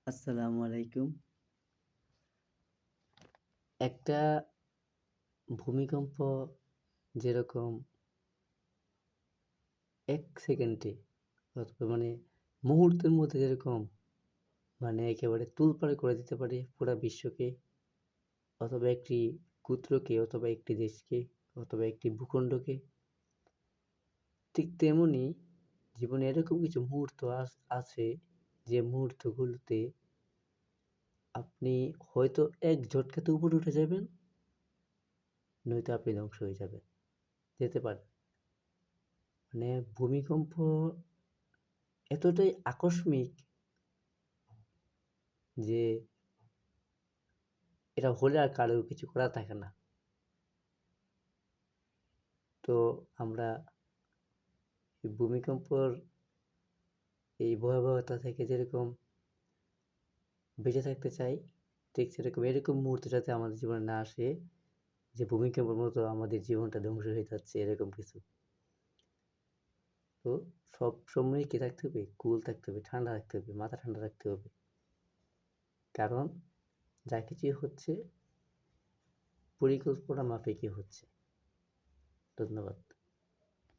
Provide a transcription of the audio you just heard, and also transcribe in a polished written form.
আসসালামু আলাইকুম। একটা ভূমিকম্প যেরকম ১ সেকেন্ডে অথবা মুহূর্তের মধ্যে যেরকম একেবারে তোলপাড় করে দিতে পারে পুরা বিশ্বকে, অথবা একটি গোত্রকে, অথবা একটি দেশকে, অথবা একটি ভূখণ্ডকে। ঠিক তেমনি জীবনে এরকম কিছু মুহূর্ত আছে যে মুহূর্তগুলোতে আপনি হয়তো এক ঝটকাতে উপরে উঠে যাবেন, নয়তো আপনি ধ্বংস হয়ে যাবেন, যেতে পারেন। ভূমিকম্প এতটাই আকস্মিক যে এটা হলে আর কারো কিছু করার থাকে না। তো আমরা এই ভূমিকম্পর এই ভয়াবহতা থেকে যেরকম বেঁচে থাকতে চাই, ঠিক সেরকম এরকম মুহূর্ত যাতে আমাদের জীবনে না আসে যে ভূমিকম্পের মতো আমাদের জীবনটা ধ্বংস হয়ে যাচ্ছে, এরকম কিছু। তো সব সময় কি থাকতে হবে? কুল থাকতে হবে, ঠান্ডা রাখতে হবে, মাথা ঠান্ডা রাখতে হবে। কারণ যা কিছুই হচ্ছে পরিকল্পনা মাফিকই হচ্ছে। ধন্যবাদ।